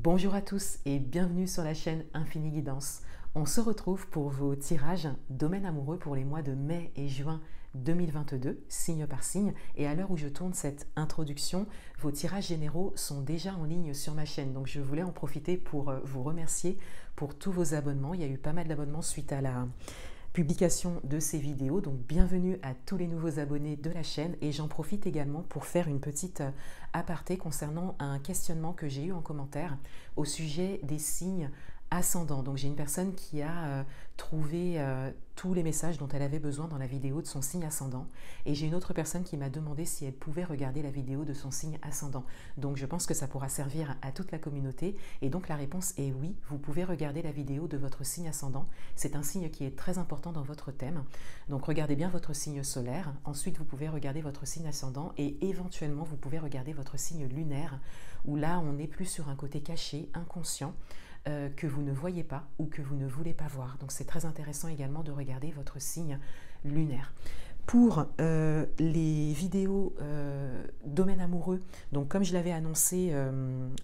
Bonjour à tous et bienvenue sur la chaîne Infini Guidance. On se retrouve pour vos tirages domaine amoureux pour les mois de mai et juin 2022, signe par signe. Et à l'heure où je tourne cette introduction, vos tirages généraux sont déjà en ligne sur ma chaîne. Donc je voulais en profiter pour vous remercier pour tous vos abonnements. Il y a eu pas mal d'abonnements suite à la publication de ces vidéos, donc bienvenue à tous les nouveaux abonnés de la chaîne et j'en profite également pour faire une petite aparté concernant un questionnement que j'ai eu en commentaire au sujet des signes ascendants. Donc j'ai une personne qui a trouvé tous les messages dont elle avait besoin dans la vidéo de son signe ascendant et j'ai une autre personne qui m'a demandé si elle pouvait regarder la vidéo de son signe ascendant. Donc je pense que ça pourra servir à toute la communauté et donc la réponse est oui, vous pouvez regarder la vidéo de votre signe ascendant. C'est un signe qui est très important dans votre thème. Donc regardez bien votre signe solaire, ensuite vous pouvez regarder votre signe ascendant et éventuellement vous pouvez regarder votre signe lunaire où là on est plus sur un côté caché, inconscient, que vous ne voyez pas ou que vous ne voulez pas voir. Donc c'est très intéressant également de regarder votre signe lunaire. Pour les vidéos domaine amoureux, donc comme je l'avais annoncé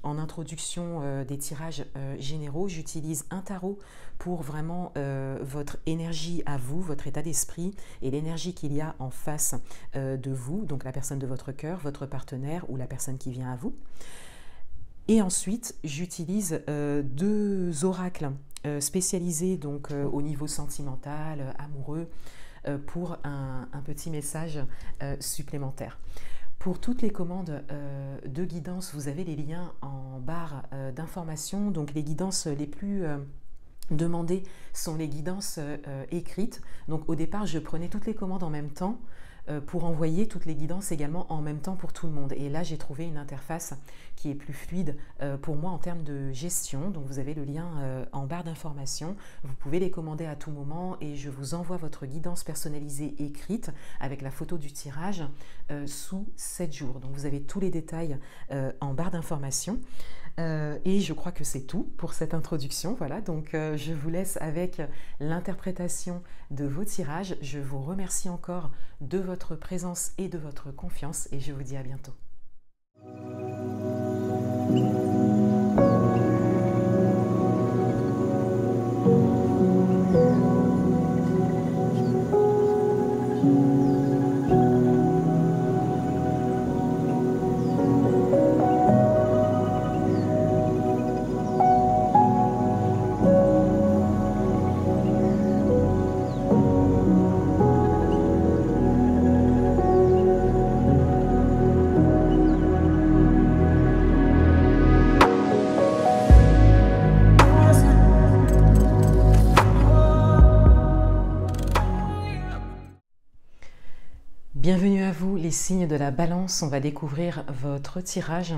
en introduction des tirages généraux, j'utilise un tarot pour vraiment votre énergie à vous, votre état d'esprit et l'énergie qu'il y a en face de vous, donc la personne de votre cœur, votre partenaire ou la personne qui vient à vous. Et ensuite, j'utilise deux oracles spécialisés donc, au niveau sentimental, amoureux, pour un petit message supplémentaire. Pour toutes les commandes de guidance, vous avez les liens en barre d'information. Donc les guidances les plus demandées sont les guidances écrites. Donc au départ, je prenais toutes les commandes en même temps pour envoyer toutes les guidances également en même temps pour tout le monde. Et là, j'ai trouvé une interface qui est plus fluide pour moi en termes de gestion. Donc, vous avez le lien en barre d'information. Vous pouvez les commander à tout moment et je vous envoie votre guidance personnalisée écrite avec la photo du tirage sous 7 jours. Donc, vous avez tous les détails en barre d'information. Et je crois que c'est tout pour cette introduction. Voilà, donc je vous laisse avec l'interprétation de vos tirages. Je vous remercie encore de votre présence et de votre confiance et je vous dis à bientôt. Bienvenue à vous les signes de la balance, on va découvrir votre tirage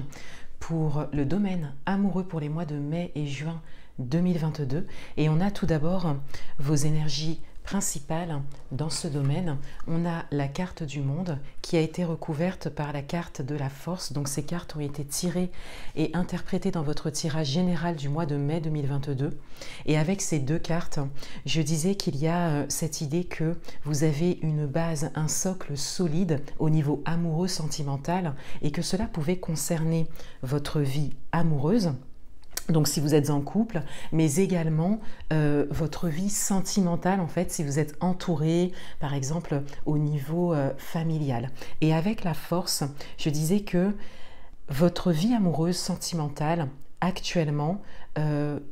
pour le domaine amoureux pour les mois de mai et juin 2022 et on a tout d'abord vos énergies principales dans ce domaine. On a la carte du monde qui a été recouverte par la carte de la force, donc ces cartes ont été tirées et interprétées dans votre tirage général du mois de mai 2022 et avec ces deux cartes, je disais qu'il y a cette idée que vous avez une base, un socle solide au niveau amoureux sentimental et que cela pouvait concerner votre vie amoureuse. Donc si vous êtes en couple, mais également votre vie sentimentale en fait, si vous êtes entouré par exemple au niveau familial. Et avec la force, je disais que votre vie amoureuse sentimentale actuellement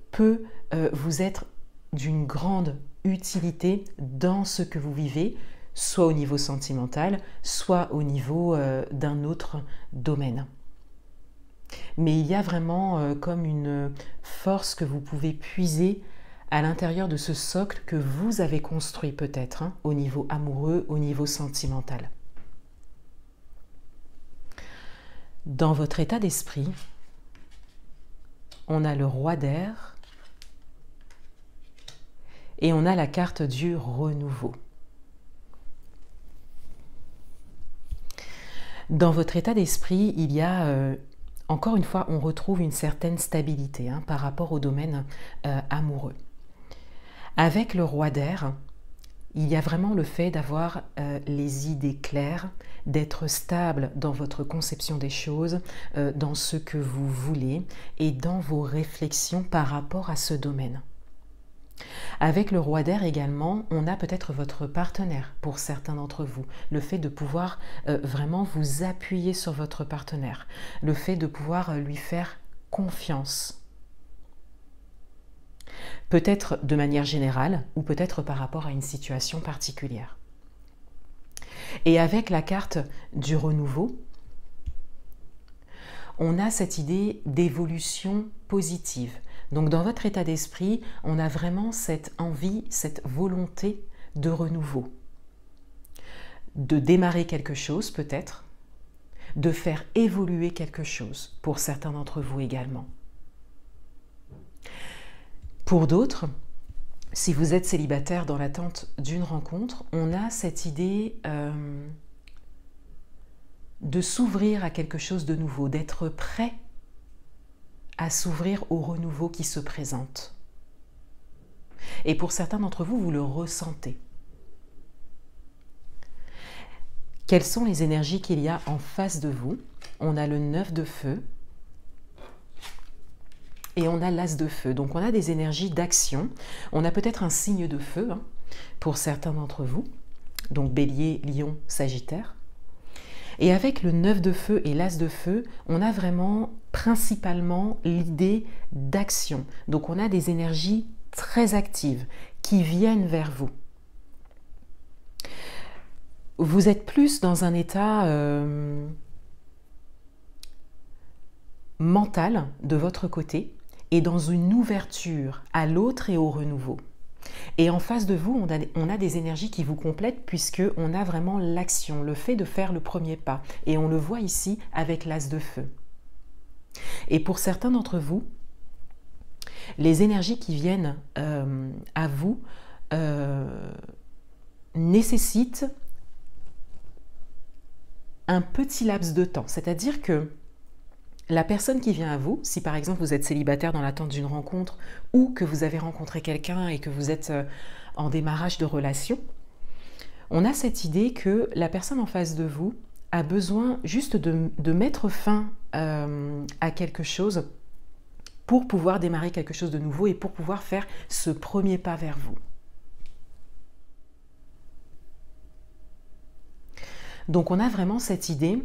peut vous être d'une grande utilité dans ce que vous vivez, soit au niveau sentimental, soit au niveau d'un autre domaine. Mais il y a vraiment comme une force que vous pouvez puiser à l'intérieur de ce socle que vous avez construit peut-être hein, au niveau amoureux, au niveau sentimental. Dans votre état d'esprit, on a le roi d'air et on a la carte du renouveau. Dans votre état d'esprit, il y a encore une fois, on retrouve une certaine stabilité hein, par rapport au domaine amoureux. Avec le roi d'air, Il y a vraiment le fait d'avoir les idées claires, d'être stable dans votre conception des choses, dans ce que vous voulez et dans vos réflexions par rapport à ce domaine. Avec le roi d'air également, on a peut-être votre partenaire pour certains d'entre vous. Le fait de pouvoir vraiment vous appuyer sur votre partenaire. Le fait de pouvoir lui faire confiance. Peut-être de manière générale ou peut-être par rapport à une situation particulière. Et avec la carte du renouveau, on a cette idée d'évolution positive. Donc dans votre état d'esprit, on a vraiment cette envie, cette volonté de renouveau. De démarrer quelque chose peut-être, de faire évoluer quelque chose pour certains d'entre vous également. Pour d'autres, si vous êtes célibataire dans l'attente d'une rencontre, on a cette idée de s'ouvrir à quelque chose de nouveau, d'être prêt à s'ouvrir au renouveau qui se présente. Et pour certains d'entre vous, vous le ressentez. Quelles sont les énergies qu'il y a en face de vous? On a le 9 de feu et on a l'as de feu. Donc on a des énergies d'action. On a peut-être un signe de feu pour certains d'entre vous. Donc Bélier, Lion, Sagittaire. Et avec le 9 de feu et l'as de feu, on a vraiment principalement l'idée d'action. Donc on a des énergies très actives qui viennent vers vous. Vous êtes plus dans un état mental de votre côté et dans une ouverture à l'autre et au renouveau. Et en face de vous, on a des énergies qui vous complètent puisqu'on a vraiment l'action, le fait de faire le premier pas. Et on le voit ici avec l'as de feu. Et pour certains d'entre vous, les énergies qui viennent à vous nécessitent un petit laps de temps. C'est-à-dire que la personne qui vient à vous, si par exemple vous êtes célibataire dans l'attente d'une rencontre ou que vous avez rencontré quelqu'un et que vous êtes en démarrage de relation, on a cette idée que la personne en face de vous a besoin juste de mettre fin à quelque chose pour pouvoir démarrer quelque chose de nouveau et pour pouvoir faire ce premier pas vers vous. Donc on a vraiment cette idée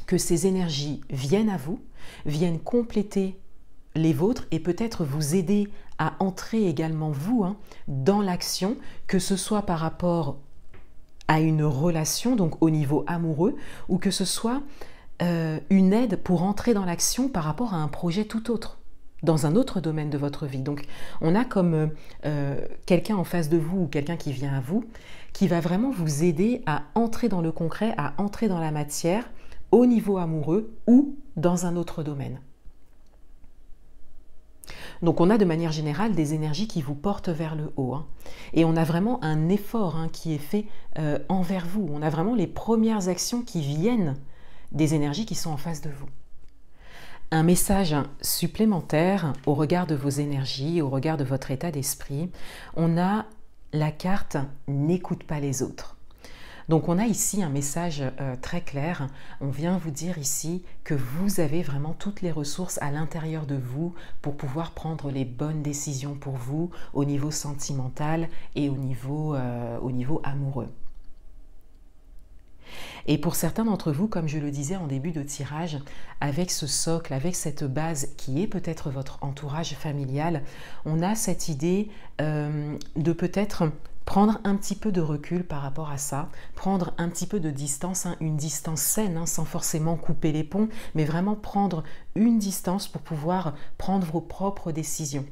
que ces énergies viennent à vous, viennent compléter les vôtres et peut-être vous aider à entrer également vous dans l'action, que ce soit par rapport à une relation, donc au niveau amoureux, ou que ce soit une aide pour entrer dans l'action par rapport à un projet tout autre, dans un autre domaine de votre vie. Donc on a comme quelqu'un en face de vous ou quelqu'un qui vient à vous, qui va vraiment vous aider à entrer dans le concret, à entrer dans la matière, au niveau amoureux ou dans un autre domaine. Donc on a de manière générale des énergies qui vous portent vers le haut. Et on a vraiment un effort qui est fait envers vous. On a vraiment les premières actions qui viennent des énergies qui sont en face de vous. Un message supplémentaire au regard de vos énergies, au regard de votre état d'esprit, on a la carte « N'écoute pas les autres ». Donc on a ici un message très clair. On vient vous dire ici que vous avez vraiment toutes les ressources à l'intérieur de vous pour pouvoir prendre les bonnes décisions pour vous au niveau sentimental et au niveau amoureux. Et pour certains d'entre vous, comme je le disais en début de tirage, avec ce socle, avec cette base qui est peut-être votre entourage familial, on a cette idée de peut-être prendre un petit peu de recul par rapport à ça, prendre un petit peu de distance, une distance saine, sans forcément couper les ponts, mais vraiment prendre une distance pour pouvoir prendre vos propres décisions.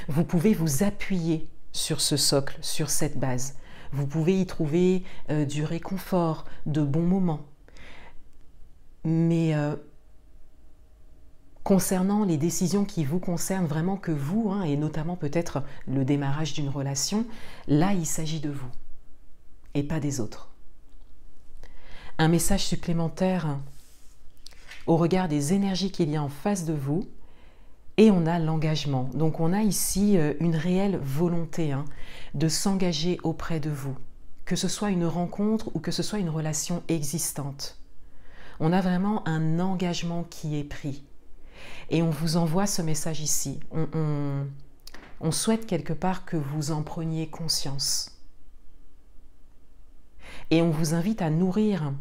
Vous pouvez vous appuyer sur ce socle, sur cette base. Vous pouvez y trouver du réconfort, de bons moments. Mais concernant les décisions qui vous concernent vraiment que vous, et notamment peut-être le démarrage d'une relation, là il s'agit de vous et pas des autres. Un message supplémentaire au regard des énergies qu'il y a en face de vous Et on a l'engagement. Donc on a ici une réelle volonté de s'engager auprès de vous, que ce soit une rencontre ou que ce soit une relation existante. On a vraiment un engagement qui est pris. Et on vous envoie ce message ici. On souhaite quelque part que vous en preniez conscience. Et on vous invite à nourrir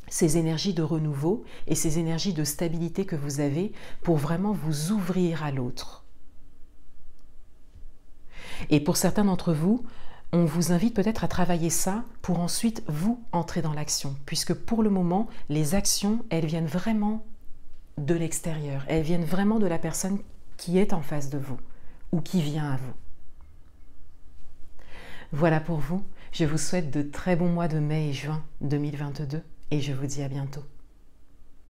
ces énergies de renouveau et ces énergies de stabilité que vous avez pour vraiment vous ouvrir à l'autre. Et pour certains d'entre vous, on vous invite peut-être à travailler ça pour ensuite vous entrer dans l'action. Puisque pour le moment, les actions, elles viennent vraiment de l'extérieur. Elles viennent vraiment de la personne qui est en face de vous ou qui vient à vous. Voilà pour vous. Je vous souhaite de très bons mois de mai et juin 2022 et je vous dis à bientôt.